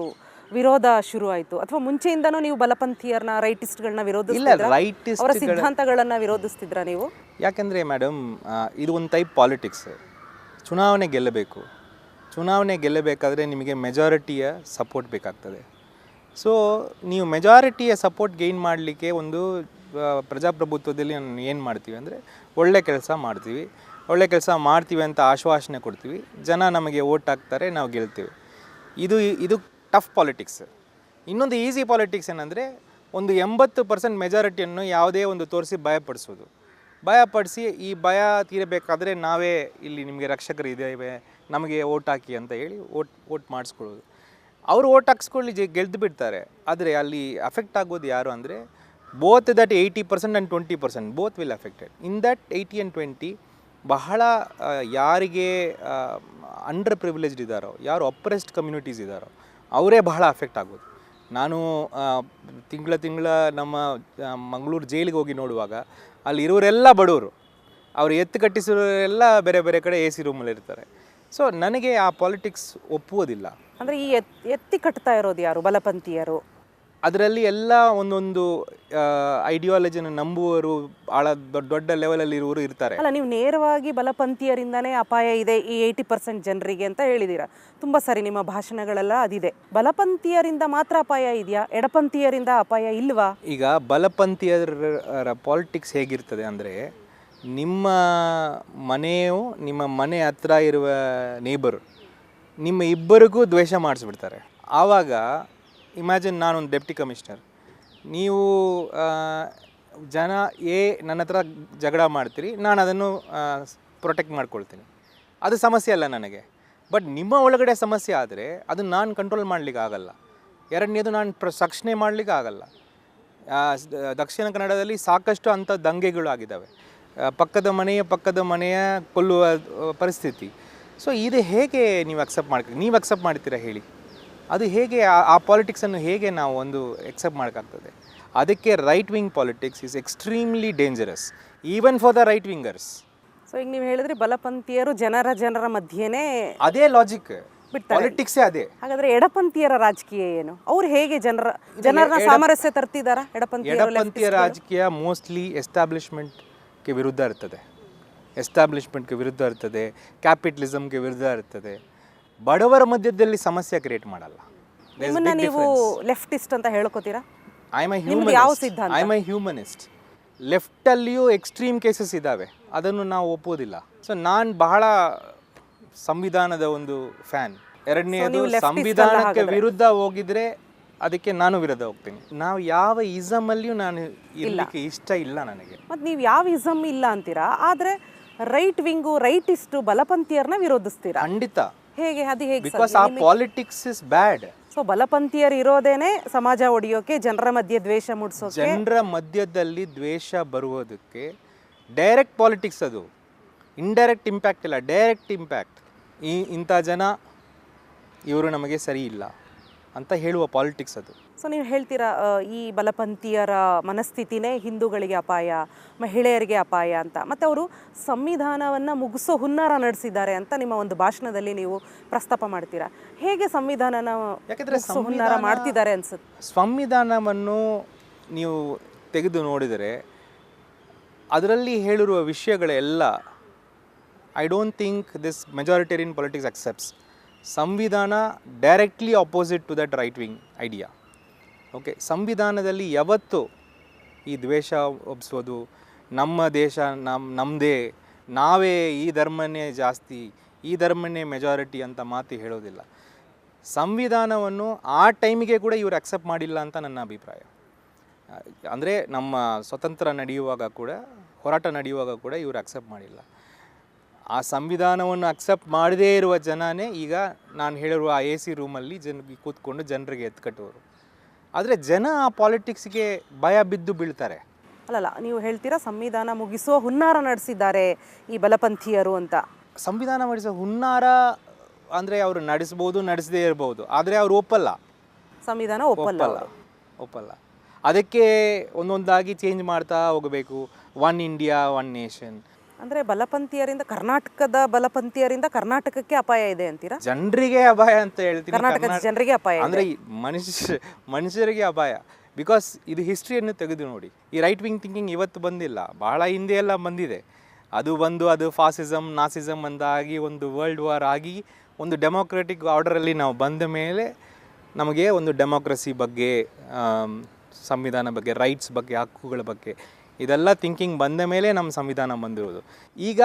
ವಿರೋಧ ಶುರು ಆಯಿತು? ಅಥವಾ ಮುಂಚೆಯಿಂದನೂ ನೀವು ಬಲಪಂಥೀಯರನ್ನ, ರೈಟಿಸ್ಟ್ಗಳನ್ನ ವಿರೋಧಿಸ್ತಿದ್ರಾ? ಅವರ ಸಿದ್ಧಾಂತಗಳನ್ನು ವಿರೋಧಿಸ್ತಿದ್ರಾ ನೀವು? ಯಾಕೆಂದರೆ ಮೇಡಮ್, ಇದು ಒಂದು ಟೈಪ್ ಪಾಲಿಟಿಕ್ಸ್. ಚುನಾವಣೆ ಗೆಲ್ಲಬೇಕು. ಚುನಾವಣೆ ಗೆಲ್ಲಬೇಕಾದ್ರೆ ನಿಮಗೆ ಮೆಜಾರಿಟಿಯ ಸಪೋರ್ಟ್ ಬೇಕಾಗ್ತದೆ. ಸೊ ನೀವು ಮೆಜಾರಿಟಿಯ ಸಪೋರ್ಟ್ ಗೇನ್ ಮಾಡಲಿಕ್ಕೆ ಒಂದು ಪ್ರಜಾಪ್ರಭುತ್ವದಲ್ಲಿ ನಾನು ಏನು ಮಾಡ್ತೀವಿ ಅಂದರೆ, ಒಳ್ಳೆ ಕೆಲಸ ಮಾಡ್ತೀವಿ ಅಂತ ಆಶ್ವಾಸನೆ ಕೊಡ್ತೀವಿ. ಜನ ನಮಗೆ ಓಟ್ ಹಾಕ್ತಾರೆ, ನಾವು ಗೆಲ್ತೀವಿ. ಇದು ಟಫ್ ಪಾಲಿಟಿಕ್ಸ್. ಇನ್ನೊಂದು ಈಸಿ ಪಾಲಿಟಿಕ್ಸ್ ಏನಂದರೆ, ಒಂದು 80% ಮೆಜಾರಿಟಿಯನ್ನು ಯಾವುದೇ ಒಂದು ತೋರಿಸಿ ಭಯಪಡಿಸಿ ಈ ಭಯ ತೀರಬೇಕಾದ್ರೆ ನಾವೇ ಇಲ್ಲಿ ನಿಮಗೆ ರಕ್ಷಕರು ಇದ್ದೇವೆ, ನಮಗೆ ಓಟ್ ಹಾಕಿ ಅಂತ ಹೇಳಿ ಓಟ್ ಮಾಡಿಸ್ಕೊಳ್ಳೋದು. ಅವರು ಓಟ್ ಹಾಕ್ಸ್ಕೊಳ್ಳಿ ಗೆದ್ದು ಬಿಡ್ತಾರೆ. ಆದರೆ ಅಲ್ಲಿ ಅಫೆಕ್ಟ್ ಆಗೋದು ಯಾರು ಅಂದರೆ, both that 80% and 20%, both will affected. In that 80 and 20 ಬಹಳ ಯಾರಿಗೆ ಅಂಡರ್ ಪ್ರಿವಿಲೇಜ್ಡ್ ಇದ್ದಾರೋ, ಯಾರು ಅಪ್ರೆಸ್ಡ್ ಕಮ್ಯುನಿಟೀಸ್ ಇದ್ದಾರೋ ಅವರೇ ಬಹಳ ಅಫೆಕ್ಟ್ ಆಗೋದು. ನಾನು ತಿಂಗಳ ನಮ್ಮ ಮಂಗಳೂರು ಜೈಲಿಗೆ ಹೋಗಿ ನೋಡುವಾಗ ಅಲ್ಲಿ ಇರೋರೆಲ್ಲ ಬಡವರು, ಅವರು ಎತ್ತು ಕಟ್ಟಿಸಿರೋರೆಲ್ಲ ಬೇರೆ ಬೇರೆ ಕಡೆ AC ರೂಮಲ್ಲಿ ಇರ್ತಾರೆ. ಸೊ ನನಗೆ ಆ ಪಾಲಿಟಿಕ್ಸ್ ಒಪ್ಪುವುದಿಲ್ಲ. ಅಂದರೆ ಈ ಎತ್ತಿ ಕಟ್ತಾ ಇರೋದು ಯಾರು? ಬಲಪಂಥೀಯರು. ಅದರಲ್ಲಿ ಎಲ್ಲ ಒಂದೊಂದು ಐಡಿಯಾಲಜಿನ ನಂಬುವವರು, ಭಾಳ ದೊಡ್ಡ ಲೆವೆಲಲ್ಲಿ ಇರುವವರು ಇರ್ತಾರೆ. ಅಲ್ಲ, ನೀವು ನೇರವಾಗಿ ಬಲಪಂಥೀಯರಿಂದನೇ ಅಪಾಯ ಇದೆ ಈ 80% ಜನರಿಗೆ ಅಂತ ಹೇಳಿದ್ದೀರಾ. ತುಂಬ ಸರಿ, ನಿಮ್ಮ ಭಾಷಣಗಳೆಲ್ಲ ಅದಿದೆ. ಬಲಪಂಥೀಯರಿಂದ ಮಾತ್ರ ಅಪಾಯ ಇದೆಯಾ? ಎಡಪಂಥೀಯರಿಂದ ಅಪಾಯ ಇಲ್ವಾ? ಈಗ ಬಲಪಂಥೀಯರ ಪಾಲಿಟಿಕ್ಸ್ ಹೇಗಿರ್ತದೆ ಅಂದರೆ, ನಿಮ್ಮ ಮನೆ ಹತ್ರ ಇರುವ ನೇಬರು ನಿಮ್ಮ ಇಬ್ಬರಿಗೂ ದ್ವೇಷ ಮಾಡಿಸ್ಬಿಡ್ತಾರೆ. ಆವಾಗ ಇಮ್ಯಾಜಿನ್, ನಾನೊಂದು ಡೆಪ್ಟಿ ಕಮಿಷನರ್, ನೀವು ಜನ ನನ್ನ ಹತ್ರ ಜಗಳ ಮಾಡ್ತೀರಿ, ನಾನು ಅದನ್ನು ಪ್ರೊಟೆಕ್ಟ್ ಮಾಡ್ಕೊಳ್ತೀನಿ, ಅದು ಸಮಸ್ಯೆ ಅಲ್ಲ ನನಗೆ. ಬಟ್ ನಿಮ್ಮ ಒಳಗಡೆ ಸಮಸ್ಯೆ ಆದರೆ ಅದನ್ನು ನಾನು ಕಂಟ್ರೋಲ್ ಮಾಡಲಿಕ್ಕೆ ಆಗಲ್ಲ. ಎರಡನೇದು, ನಾನು ರಕ್ಷಣೆ ಮಾಡಲಿಕ್ಕೆ ಆಗಲ್ಲ. ದಕ್ಷಿಣ ಕನ್ನಡದಲ್ಲಿ ಸಾಕಷ್ಟು ಅಂಥ ದಂಗೆಗಳು ಆಗಿದ್ದಾವೆ. ಪಕ್ಕದ ಮನೆಯ ಕೊಲ್ಲುವ ಪರಿಸ್ಥಿತಿ. ಸೊ ಇದು ಹೇಗೆ ನೀವು ಅಕ್ಸೆಪ್ಟ್ ಮಾಡ್ತೀರಾ ಹೇಳಿ? ಅದು ಹೇಗೆ ಆ ಪಾಲಿಟಿಕ್ಸನ್ನು ಹೇಗೆ ನಾವು ಒಂದು ಎಕ್ಸೆಪ್ಟ್ ಮಾಡೋಕ್ಕಾಗ್ತದೆ? ಅದಕ್ಕೆ right wing politics is extremely dangerous, even for the right wingers. So ಈಗ ನೀವು ಹೇಳಿದ್ರೆ ಬಲಪಂಥೀಯರು ಜನರ ಮಧ್ಯೆನೇ, ಅದೇ ಲಾಜಿಕ್, ಪಾಲಿಟಿಕ್ಸೇ ಅದೇ. ಹಾಗಾದ್ರೆ ಎಡಪಂಥೀಯರ ರಾಜಕೀಯ ಏನು? ಅವ್ರು ಹೇಗೆ ಜನರನ್ನ ಸಾಮರಸ್ಯ ತರ್ತಿದಾರ? ಎಡಪಂಥೀಯ ರಾಜಕೀಯ ಮೋಸ್ಟ್ಲಿ ಎಸ್ಟಾಬ್ಲಿಷ್ಮೆಂಟ್ಗೆ ವಿರುದ್ಧ ಇರ್ತದೆ, ಕ್ಯಾಪಿಟಲಿಸಮ್ಗೆ ವಿರುದ್ಧ ಇರ್ತದೆ. ಬಡವರ ಮಧ್ಯದಲ್ಲಿ ಸಮಸ್ಯೆ ಕ್ರಿಯೇಟ್ ಮಾಡಲ್ಲ. ನೀವು ಲೆಫ್ಟಿಸ್ಟ್ ಅಂತ ಹೇಳ್ಕೊತೀರಾ? I am a humanist. ಲೆಫ್ಟಲ್ಲಿಯೂ ಎಕ್ಸ್ಟ್ರೀಮ್ ಕೇಸಸ್ ಇದ್ದಾವೆ, ಅದನ್ನು ನಾವು ಒಪ್ಪೋದಿಲ್ಲ. ಸೊ ನಾನು ಬಹಳ ಸಂವಿಧಾನದ ಒಂದು ಫ್ಯಾನ್. ಎರಡನೇದು, ಸಂವಿಧಾನಕ್ಕೆ ವಿರುದ್ಧ ಹೋಗಿದ್ರೆ ಅದಕ್ಕೆ ನಾನು ವಿರೋಧ ಹೋಗ್ತೀನಿ. ನಾವು ಯಾವ ಇಸಮಲ್ಲಿಯೂ ನಾನು ಇರಲಿಕ್ಕೆ ಇಷ್ಟ ಇಲ್ಲ ನನಗೆ. ಮತ್ತು ನೀವು ಯಾವ ಇಸಮ್ ಇಲ್ಲ ಅಂತೀರಾ, ಆದರೆ ರೈಟ್ ವಿಂಗು ರೈಟಿಸ್ಟು ಬಲಪಂಥೀಯರನ್ನ ವಿರೋಧಿಸ್ತೀರಾ? ಖಂಡಿತ. ಹೇಗೆ ಅದು ಹೇಗೆ? ಬಿಕಾಸ್ ಆ ಪಾಲಿಟಿಕ್ಸ್ ಇಸ್ ಬ್ಯಾಡ್. ಸೊ ಬಲಪಂಥೀಯರು ಇರೋದೇನೆ ಸಮಾಜ ಒಡೆಯೋಕೆ, ಜನರ ಮಧ್ಯೆ ದ್ವೇಷ ಮೂಡಿಸೋಕೆ. ಜನರ ಮಧ್ಯದಲ್ಲಿ ದ್ವೇಷ ಬರುವುದಕ್ಕೆ ಡೈರೆಕ್ಟ್ ಪಾಲಿಟಿಕ್ಸ್ ಅದು. ಇಂಡೈರೆಕ್ಟ್ ಇಂಪ್ಯಾಕ್ಟ್ ಇಲ್ಲ, ಡೈರೆಕ್ಟ್ ಇಂಪ್ಯಾಕ್ಟ್. ಇಂಥ ಜನ ಇವರು ನಮಗೆ ಸರಿ ಇಲ್ಲ ಅಂತ ಹೇಳುವ ಪಾಲಿಟಿಕ್ಸ್ ಅದು. ಸೊ ನೀವು ಹೇಳ್ತೀರಾ ಈ ಬಲಪಂಥೀಯರ ಮನಸ್ಥಿತಿನೇ ಹಿಂದೂಗಳಿಗೆ ಅಪಾಯ, ಮಹಿಳೆಯರಿಗೆ ಅಪಾಯ ಅಂತ. ಮತ್ತು ಅವರು ಸಂವಿಧಾನವನ್ನು ಮುಗಿಸೋ ಹುನ್ನಾರ ನಡೆಸಿದ್ದಾರೆ ಅಂತ ನಿಮ್ಮ ಒಂದು ಭಾಷಣದಲ್ಲಿ ನೀವು ಪ್ರಸ್ತಾಪ ಮಾಡ್ತೀರಾ. ಹೇಗೆ ಸಂವಿಧಾನನ ಮುಗ್ಸೋ ಹುನ್ನಾರ ಮಾಡ್ತಿದ್ದಾರೆ ಅನ್ಸುತ್ತೆ? ಸಂವಿಧಾನವನ್ನು ನೀವು ತೆಗೆದು ನೋಡಿದರೆ ಅದರಲ್ಲಿ ಹೇಳಿರುವ ವಿಷಯಗಳೆಲ್ಲ I don't think this majoritarian politics accepts. ಸಂವಿಧಾನ directly opposite to that right wing idea. Okay, ಸಂವಿಧಾನದಲ್ಲಿ ಯಾವತ್ತೂ ಈ ದ್ವೇಷ ಒಪ್ಪಿಸೋದು, ನಮ್ಮ ದೇಶ ನಮ್ಮದೇ, ನಾವೇ ಈ ಧರ್ಮನೇ ಜಾಸ್ತಿ, ಈ ಧರ್ಮನೇ ಮೆಜಾರಿಟಿ ಅಂತ ಮಾತು ಹೇಳೋದಿಲ್ಲ. ಸಂವಿಧಾನವನ್ನು ಆ ಟೈಮಿಗೆ ಕೂಡ ಇವರು ಅಕ್ಸೆಪ್ಟ್ ಮಾಡಿಲ್ಲ ಅಂತ ನನ್ನ ಅಭಿಪ್ರಾಯ. ಅಂದರೆ ನಮ್ಮ ಸ್ವತಂತ್ರ ನಡೆಯುವಾಗ ಕೂಡ, ಹೋರಾಟ ನಡೆಯುವಾಗ ಕೂಡ ಇವರು ಅಕ್ಸೆಪ್ಟ್ ಮಾಡಿಲ್ಲ. ಆ ಸಂವಿಧಾನವನ್ನು ಅಕ್ಸೆಪ್ಟ್ ಮಾಡದೇ ಇರುವ ಜನನೇ ಈಗ ನಾನು ಹೇಳಿರುವ ಆ AC ರೂಮಲ್ಲಿ ಕೂತ್ಕೊಂಡು ಜನರಿಗೆ ಎತ್ಕಟ್ಟೋರು. ಆದರೆ ಜನ ಆ ಪಾಲಿಟಿಕ್ಸ್ಗೆ ಭಯ ಬಿದ್ದು ಬೀಳ್ತಾರೆ. ಅಲ್ಲಲ್ಲ, ನೀವು ಹೇಳ್ತೀರಾ ಸಂವಿಧಾನ ಮುಗಿಸೋ ಹುನ್ನಾರ ನಡೆಸಿದ್ದಾರೆ ಈ ಬಲಪಂಥೀಯರು ಅಂತ. ಸಂವಿಧಾನ ಮಾಡಿಸೋ ಹುನ್ನಾರ ಅಂದರೆ ಅವರು ನಡೆಸ್ಬೋದು, ನಡೆಸದೇ ಇರ್ಬೋದು, ಆದರೆ ಅವರು ಒಪ್ಪಲ್ಲ. ಸಂವಿಧಾನ ಒಪ್ಪಲ್ಲ. ಅದಕ್ಕೆ ಒಂದೊಂದಾಗಿ ಚೇಂಜ್ ಮಾಡ್ತಾ ಹೋಗಬೇಕು. One India, one nation. ಅಂದರೆ ಬಲಪಂಥೀಯರಿಂದ, ಕರ್ನಾಟಕದ ಬಲಪಂಥೀಯರಿಂದ ಕರ್ನಾಟಕಕ್ಕೆ ಅಪಾಯ ಇದೆ ಅಂತೀರಾ? ಜನರಿಗೆ ಅಪಾಯ ಅಂತ ಹೇಳ್ತೀನಿ. ಕರ್ನಾಟಕದ ಜನರಿಗೆ ಅಪಾಯ ಅಂದರೆ ಮನುಷ್ಯರಿಗೆ ಅಪಾಯ. ಬಿಕಾಸ್ ಇದು ಹಿಸ್ಟ್ರಿಯನ್ನು ತೆಗೆದು ನೋಡಿ. ಈ ರೈಟ್ ವಿಂಗ್ ಥಿಂಕಿಂಗ್ ಇವತ್ತು ಬಂದಿಲ್ಲ, ಬಹಳ ಹಿಂದೆ ಎಲ್ಲ ಬಂದಿದೆ. ಅದು ಫಾಸಿಸಮ್, ನಾಸಿಸಮ್ ಅಂತಾಗಿ ಒಂದು ವರ್ಲ್ಡ್ ವಾರ್ ಆಗಿ ಒಂದು ಡೆಮೋಕ್ರೆಟಿಕ್ ಆರ್ಡರಲ್ಲಿ ನಾವು ಬಂದ ಮೇಲೆ ನಮಗೆ ಒಂದು ಡೆಮೋಕ್ರಸಿ ಬಗ್ಗೆ, ಸಂವಿಧಾನ ಬಗ್ಗೆ, ರೈಟ್ಸ್ ಬಗ್ಗೆ, ಹಕ್ಕುಗಳ ಬಗ್ಗೆ ಇದೆಲ್ಲ ಥಿಂಕಿಂಗ್ ಬಂದ ಮೇಲೆ ನಮ್ಮ ಸಂವಿಧಾನ ಬಂದಿರೋದು. ಈಗ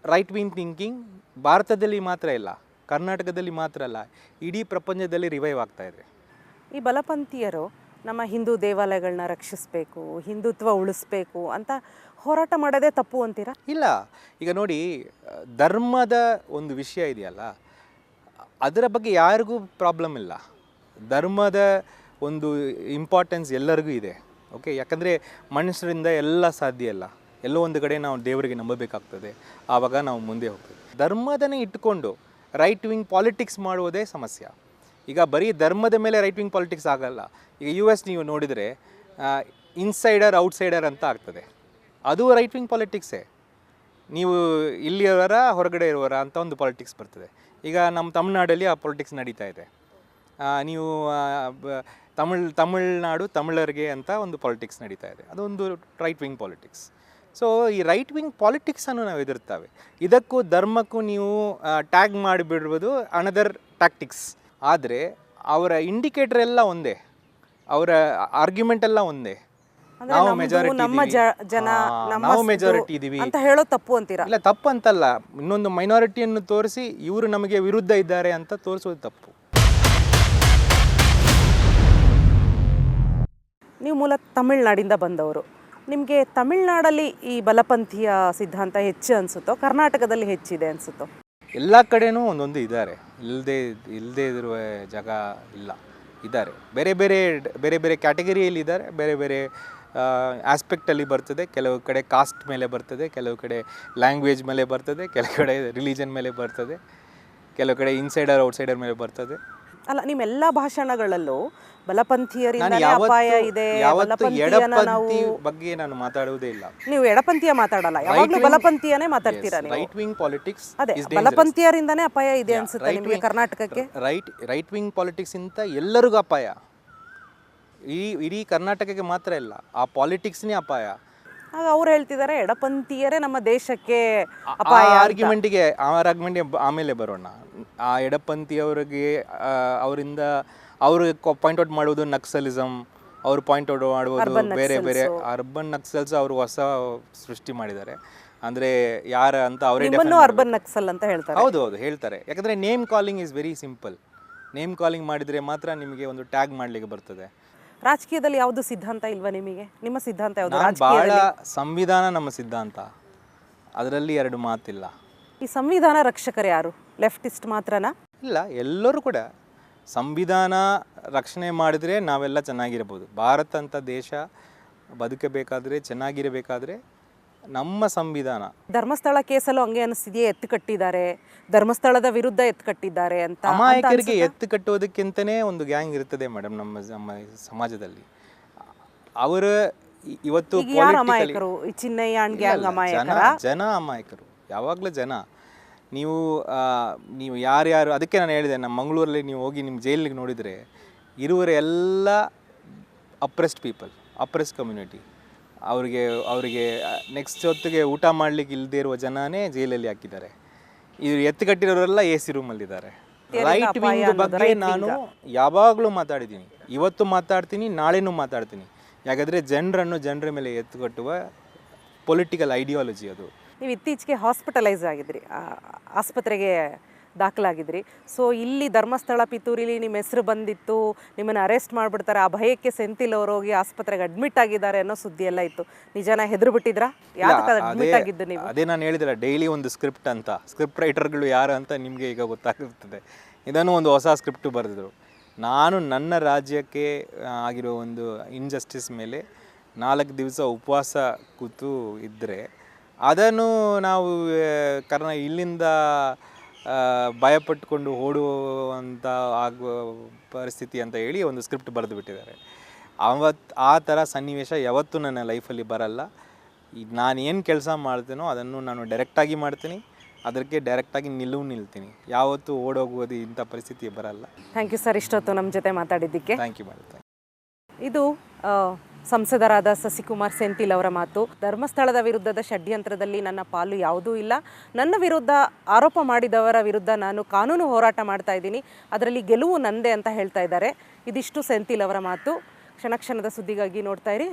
ರೈಟ್ ವಿಂಗ್ ಥಿಂಕಿಂಗ್ ಭಾರತದಲ್ಲಿ ಮಾತ್ರ ಇಲ್ಲ, ಕರ್ನಾಟಕದಲ್ಲಿ ಮಾತ್ರ ಅಲ್ಲ, ಇಡೀ ಪ್ರಪಂಚದಲ್ಲಿ ರಿವೈವ್ ಆಗ್ತಾ ಇದೆ. ಈ ಬಲಪಂಥೀಯರು ನಮ್ಮ ಹಿಂದೂ ದೇವಾಲಯಗಳನ್ನ ರಕ್ಷಿಸಬೇಕು, ಹಿಂದುತ್ವ ಉಳಿಸ್ಬೇಕು ಅಂತ ಹೋರಾಟ ಮಾಡೋದೇ ತಪ್ಪು ಅಂತೀರಾ? ಇಲ್ಲ. ಈಗ ನೋಡಿ, ಧರ್ಮದ ಒಂದು ವಿಷಯ ಇದೆಯಲ್ಲ, ಅದರ ಬಗ್ಗೆ ಯಾರಿಗೂ ಪ್ರಾಬ್ಲಮ್ ಇಲ್ಲ. ಧರ್ಮದ ಒಂದು ಇಂಪಾರ್ಟೆನ್ಸ್ ಎಲ್ಲರಿಗೂ ಇದೆ. ಓಕೆ, ಯಾಕಂದರೆ ಮನುಷ್ಯರಿಂದ ಎಲ್ಲ ಸಾಧ್ಯ ಇಲ್ಲ. ಎಲ್ಲೋ ಒಂದು ಕಡೆ ನಾವು ದೇವರಿಗೆ ನಂಬಬೇಕಾಗ್ತದೆ, ಆವಾಗ ನಾವು ಮುಂದೆ ಹೋಗ್ತೇವೆ. ಧರ್ಮದನ್ನೇ ಇಟ್ಕೊಂಡು ರೈಟ್ ವಿಂಗ್ ಪಾಲಿಟಿಕ್ಸ್ ಮಾಡುವುದೇ ಸಮಸ್ಯೆ. ಈಗ ಬರೀ ಧರ್ಮದ ಮೇಲೆ ರೈಟ್ ವಿಂಗ್ ಪಾಲಿಟಿಕ್ಸ್ ಆಗಲ್ಲ. ಈಗ US ನೀವು ನೋಡಿದರೆ ಇನ್ಸೈಡರ್ ಔಟ್ಸೈಡರ್ ಅಂತ ಆಗ್ತದೆ. ಅದು ರೈಟ್ ವಿಂಗ್ ಪಾಲಿಟಿಕ್ಸೇ. ನೀವು ಇಲ್ಲಿಯವರ ಹೊರಗಡೆ ಇರುವವರ ಅಂತ ಒಂದು ಪಾಲಿಟಿಕ್ಸ್ ಬರ್ತದೆ. ಈಗ ನಮ್ಮ ತಮಿಳ್ನಾಡಲ್ಲಿ ಆ ಪಾಲಿಟಿಕ್ಸ್ ನಡೀತಾ ಇದೆ. ನೀವು ತಮಿಳ್ನಾಡು ತಮಿಳರಿಗೆ ಅಂತ ಒಂದು ಪಾಲಿಟಿಕ್ಸ್ ನಡೀತಾ ಇದೆ. ಅದೊಂದು ರೈಟ್ ವಿಂಗ್ ಪಾಲಿಟಿಕ್ಸ್. ಸೊ ಈ ರೈಟ್ ವಿಂಗ್ ಪಾಲಿಟಿಕ್ಸನ್ನು ನಾವು ಎದುರುತ್ತೇವೆ. ಇದಕ್ಕೂ ಧರ್ಮಕ್ಕೂ ನೀವು ಟ್ಯಾಗ್ ಮಾಡಿಬಿಡ್ಬೋದು ಅನದರ್ ಟ್ಯಾಕ್ಟಿಕ್ಸ್. ಆದರೆ ಅವರ ಇಂಡಿಕೇಟರ್ ಎಲ್ಲ ಒಂದೇ, ಅವರ ಆರ್ಗ್ಯುಮೆಂಟ್ ಎಲ್ಲ ಒಂದೇ. ನಾವು ಮೆಜಾರಿಟಿ ಇದೀವಿ ಅಂತ ಹೇಳೋ ತಪ್ಪು ಅಂತೀರಾ? ಇಲ್ಲ, ತಪ್ಪು ಅಂತಲ್ಲ. ಇನ್ನೊಂದು ಮೈನಾರಿಟಿಯನ್ನು ತೋರಿಸಿ ಇವರು ನಮಗೆ ವಿರುದ್ಧ ಇದ್ದಾರೆ ಅಂತ ತೋರಿಸೋದು ತಪ್ಪು. ನೀವು ಮೂಲ ತಮಿಳ್ನಾಡಿಂದ ಬಂದವರು. ನಿಮಗೆ ತಮಿಳ್ನಾಡಲ್ಲಿ ಈ ಬಲಪಂಥೀಯ ಸಿದ್ಧಾಂತ ಹೆಚ್ಚು ಅನಿಸುತ್ತೋ, ಕರ್ನಾಟಕದಲ್ಲಿ ಹೆಚ್ಚಿದೆ ಅನಿಸುತ್ತೋ? ಎಲ್ಲ ಕಡೆನೂ ಒಂದೊಂದು ಇದ್ದಾರೆ, ಇಲ್ಲದೆ ಇರುವ ಜಾಗ ಇಲ್ಲ, ಇದ್ದಾರೆ. ಬೇರೆ ಬೇರೆ ಕ್ಯಾಟಗರಿಯಲ್ಲಿ ಇದ್ದಾರೆ, ಬೇರೆ ಬೇರೆ ಆಸ್ಪೆಕ್ಟಲ್ಲಿ ಬರ್ತದೆ. ಕೆಲವು ಕಡೆ ಕಾಸ್ಟ್ ಮೇಲೆ ಬರ್ತದೆ, ಕೆಲವು ಕಡೆ ಲ್ಯಾಂಗ್ವೇಜ್ ಮೇಲೆ ಬರ್ತದೆ, ಕೆಲವು ಕಡೆ ರಿಲಿಜನ್ ಮೇಲೆ ಬರ್ತದೆ, ಕೆಲವು ಕಡೆ ಇನ್ಸೈಡರ್ ಔಟ್ಸೈಡರ್ ಮೇಲೆ ಬರ್ತದೆ. ಅಲ್ಲ, ನಿಮ್ಮೆಲ್ಲ ಭಾಷಣಗಳಲ್ಲೂ ಬಲಪಂಥೀಯರಿಂದ ಅಪಾಯ ಇದೆ, ಎಡಪಂಥಿ ಬಗ್ಗೆ ನಾನು ಮಾತಾಡುವುದೇ ಇಲ್ಲ. ನೀವು ಎಡಪಂಥೀಯ ಮಾತಾಡಲ್ಲ, ಯಾವಾಗಲೂ ಬಲಪಂಥೀಯನೇ ಮಾತಾಡ್ತೀರಾ ನೀವು. ರೈಟ್ ವಿಂಗ್ ಪಾಲಿಟಿಕ್ಸ್ ಅದೇ ಬಲಪಂಥೀಯರಿಂದನೇ ಅಪಾಯ ಇದೆ ಅನ್ಸುತ್ತೆ ನಿಮಗೆ ಕರ್ನಾಟಕಕ್ಕೆ? ರೈಟ್ ವಿಂಗ್ ಪಾಲಿಟಿಕ್ಸ್ ಇಂತ ಎಲ್ಲರಿಗೂ ಅಪಾಯ. ಇಡೀ ಕರ್ನಾಟಕಕ್ಕೆ ಮಾತ್ರ ಇಲ್ಲ, ಆ ಪಾಲಿಟಿಕ್ಸ್ನೇ ಅಪಾಯ. ಆಗ ಅವ್ರು ಹೇಳ್ತಿದ್ದಾರೆ ಎಡಪಂಥೀಯರೇ ನಮ್ಮ ದೇಶಕ್ಕೆ ಅಪಾಯ. ಆರ್ಗ್ಯುಮೆಂಟ್ಗೆ ಆಮೇಲೆ ಬರೋಣ. ಆ ಎಡಪಂಥಿಯವರಿಗೆ ಅವರಿಂದ ಅವರು ಪಾಯಿಂಟ್ ಔಟ್ ಮಾಡುವುದು ನಕ್ಸಲಿಸಮ್, ಅವರು ಪಾಯಿಂಟ್ ಔಟ್ ಮಾಡುವುದು ಬೇರೆ ಬೇರೆ ಅರ್ಬನ್ ನಕ್ಸಲ್ಸ್. ಅವರು ಹೊಸ ಸೃಷ್ಟಿ ಮಾಡಿದ್ದಾರೆ. ಅಂದರೆ ಯಾರ ಅಂತ ಅವರೇ ಅರ್ಬನ್ ನಕ್ಸಲ್ ಅಂತ ಹೇಳ್ತಾರೆ. ಹೌದು ಹೇಳ್ತಾರೆ. ಯಾಕಂದರೆ name calling is very simple. Name calling ಮಾಡಿದರೆ ಮಾತ್ರ ನಿಮಗೆ ಒಂದು ಟ್ಯಾಗ್ ಮಾಡಲಿಕ್ಕೆ ಬರ್ತದೆ. ರಾಜಕೀಯದಲ್ಲಿ ಯಾವುದು ಸಿದ್ಧಾಂತ ಇಲ್ವಾ ನಿಮಗೆ? ನಿಮ್ಮ ಸಿದ್ಧಾಂತ ಯಾವುದು ನಾನು ಭಾಳ ಸಂವಿಧಾನ ನಮ್ಮ ಸಿದ್ಧಾಂತ, ಅದರಲ್ಲಿ ಎರಡು ಮಾತಿಲ್ಲ. ಈ ಸಂವಿಧಾನ ರಕ್ಷಕರು ಯಾರು? ಲೆಫ್ಟಿಸ್ಟ್ ಮಾತ್ರನಾ? ಇಲ್ಲ, ಎಲ್ಲರೂ ಕೂಡ ಸಂವಿಧಾನ ರಕ್ಷಣೆ ಮಾಡಿದರೆ ನಾವೆಲ್ಲ ಚೆನ್ನಾಗಿರ್ಬೋದು. ಭಾರತ ಅಂತ ದೇಶ ಬದುಕಬೇಕಾದ್ರೆ, ಚೆನ್ನಾಗಿರಬೇಕಾದ್ರೆ ನಮ್ಮ ಸಂವಿಧಾನ. ಧರ್ಮಸ್ಥಳ ಕೇಸಲ್ಲೂ ಹಂಗೆ ಅನಿಸ್ತಿದೆಯೇ, ಎತ್ತು ಕಟ್ಟಿದ್ದಾರೆ, ಧರ್ಮಸ್ಥಳದ ವಿರುದ್ಧ ಎತ್ತು ಕಟ್ಟಿದ್ದಾರೆ ಅಂತ? ಅಮಾಯಕರಿಗೆ ಎತ್ತು ಕಟ್ಟೋದಕ್ಕಿಂತನೇ ಒಂದು ಗ್ಯಾಂಗ್ ಇರ್ತದೆ ಮೇಡಮ್ ನಮ್ಮ ಸಮಾಜದಲ್ಲಿ. ಅವರು ಇವತ್ತು ಯಾರು ಅಮಾಯಕರು? ಈ ಚಿನ್ನಯ್ಯ ಅಂಡ್ ಗ್ಯಾಂಗ್ ಅಮಾಯಕರ? ಜನ ಅಮಾಯಕರು, ಯಾವಾಗಲೂ ಜನ. ನೀವು ಯಾರ್ಯಾರು, ಅದಕ್ಕೆ ನಾನು ಹೇಳಿದೆ, ನಮ್ಮ ಮಂಗಳೂರಲ್ಲಿ ನೀವು ಹೋಗಿ ನಿಮ್ಮ ಜೈಲಿಗೆ ನೋಡಿದರೆ ಇರುವರೆ ಎಲ್ಲ ಅಪ್ರೆಸ್ಡ್ ಪೀಪಲ್, ಅಪ್ರೆಸ್ಡ್ ಕಮ್ಯುನಿಟಿ. ಅವರಿಗೆ ನೆಕ್ಸ್ಟ್ ಹೊತ್ತಿಗೆ ಊಟ ಮಾಡಲಿಕ್ಕೆ ಇಲ್ಲದೇ ಇರುವ ಜನನೇ ಜೈಲಲ್ಲಿ ಹಾಕಿದ್ದಾರೆ. ಇವರು ಎತ್ತು ಕಟ್ಟಿರೋರೆಲ್ಲ ಎ ಸಿ ರೂಮಲ್ಲಿದ್ದಾರೆ. ರೈಟ್ ವಿಂಗ್ ಬಗ್ಗೆ ನಾನು ಯಾವಾಗಲೂ ಮಾತಾಡಿದ್ದೀನಿ, ಇವತ್ತು ಮಾತಾಡ್ತೀನಿ, ನಾಳೆನೂ ಮಾತಾಡ್ತೀನಿ. ಯಾಕಂದರೆ ಜನರ ಮೇಲೆ ಎತ್ತು ಕಟ್ಟುವ ಪೊಲಿಟಿಕಲ್ ಐಡಿಯಾಲಜಿ ಅದು. ನೀವು ಇತ್ತೀಚೆಗೆ ಹಾಸ್ಪಿಟಲೈಸ್ ಆಗಿದ್ರಿ, ಆಸ್ಪತ್ರೆಗೆ ದಾಖಲಾಗಿದ್ರಿ. ಸೊ ಇಲ್ಲಿ ಧರ್ಮಸ್ಥಳ ಪಿತೂರಿಲಿ ನಿಮ್ಮ ಹೆಸರು ಬಂದಿತ್ತು, ನಿಮ್ಮನ್ನು ಅರೆಸ್ಟ್ ಮಾಡಿಬಿಡ್ತಾರೆ, ಆ ಭಯಕ್ಕೆ ಸೆಂಥಿಲ್ ಅವರು ಹೋಗಿ ಆಸ್ಪತ್ರೆಗೆ ಅಡ್ಮಿಟ್ ಆಗಿದ್ದಾರೆ ಅನ್ನೋ ಸುದ್ದಿ ಎಲ್ಲ ಇತ್ತು. ನಿಜನ ಹೆದರು ಬಿಟ್ಟಿದ್ರಾ? ಯಾಕೆ ಅಡ್ಮಿಟ್ ಆಗಿದ್ದು ನೀವು? ಅದೇ ನಾನು ಹೇಳಿದಿಲ್ಲ, ಡೈಲಿ ಒಂದು ಸ್ಕ್ರಿಪ್ಟ್ ಅಂತ. ಸ್ಕ್ರಿಪ್ಟ್ ರೈಟರ್ಗಳು ಯಾರು ಅಂತ ನಿಮಗೆ ಈಗ ಗೊತ್ತಾಗಿರ್ತದೆ. ಇದನ್ನು ಒಂದು ಹೊಸ ಸ್ಕ್ರಿಪ್ಟು ಬರೆದಿದ್ರು. ನಾನು ನನ್ನ ರಾಜ್ಯಕ್ಕೆ ಆಗಿರೋ ಒಂದು ಇನ್ಜಸ್ಟಿಸ್ ಮೇಲೆ 4 ದಿವಸ ಉಪವಾಸ ಕೂತು ಇದ್ದರೆ ಅದನ್ನು ನಾವು ಇಲ್ಲಿಂದ ಭಯಪಟ್ಟುಕೊಂಡು ಓಡುವಂಥ ಆಗುವ ಪರಿಸ್ಥಿತಿ ಅಂತ ಹೇಳಿ ಒಂದು ಸ್ಕ್ರಿಪ್ಟ್ ಬರೆದು ಬಿಟ್ಟಿದ್ದಾರೆ. ಆ ಥರ ಸನ್ನಿವೇಶ ಯಾವತ್ತೂ ನನ್ನ ಲೈಫಲ್ಲಿ ಬರಲ್ಲ. ನಾನು ಏನು ಕೆಲಸ ಮಾಡ್ತೀನೋ ಅದನ್ನು ನಾನು ಡೈರೆಕ್ಟಾಗಿ ಮಾಡ್ತೀನಿ, ಅದಕ್ಕೆ ಡೈರೆಕ್ಟಾಗಿ ನಿಲ್ತೀನಿ. ಯಾವತ್ತೂ ಓಡೋಗೋದು ಇಂಥ ಪರಿಸ್ಥಿತಿ ಬರಲ್ಲ. ಥ್ಯಾಂಕ್ ಯು ಸರ್, ಇಷ್ಟೊತ್ತು ನಮ್ಮ ಜೊತೆ ಮಾತಾಡಿದ್ದಕ್ಕೆ. Thank you madam. ಇದು ಸಂಸದರಾದ ಸಸಿಕುಮಾರ್ ಸೆಂಥಿಲ್ ಅವರ ಮಾತು. ಧರ್ಮಸ್ಥಳದ ವಿರುದ್ಧದ ಷಡ್ಯಂತ್ರದಲ್ಲಿ ನನ್ನ ಪಾಲು ಯಾವುದೂ ಇಲ್ಲ. ನನ್ನ ವಿರುದ್ಧ ಆರೋಪ ಮಾಡಿದವರ ವಿರುದ್ಧ ನಾನು ಕಾನೂನು ಹೋರಾಟ ಮಾಡ್ತಾ ಇದ್ದೀನಿ, ಅದರಲ್ಲಿ ಗೆಲುವು ನಂದೇ ಅಂತ ಹೇಳ್ತಾ ಇದ್ದಾರೆ. ಇದಿಷ್ಟು ಸೆಂಥಿಲ್ ಅವರ ಮಾತು. ಕ್ಷಣ ಕ್ಷಣದ ಸುದ್ದಿಗಾಗಿ ನೋಡ್ತಾ ಇರಿ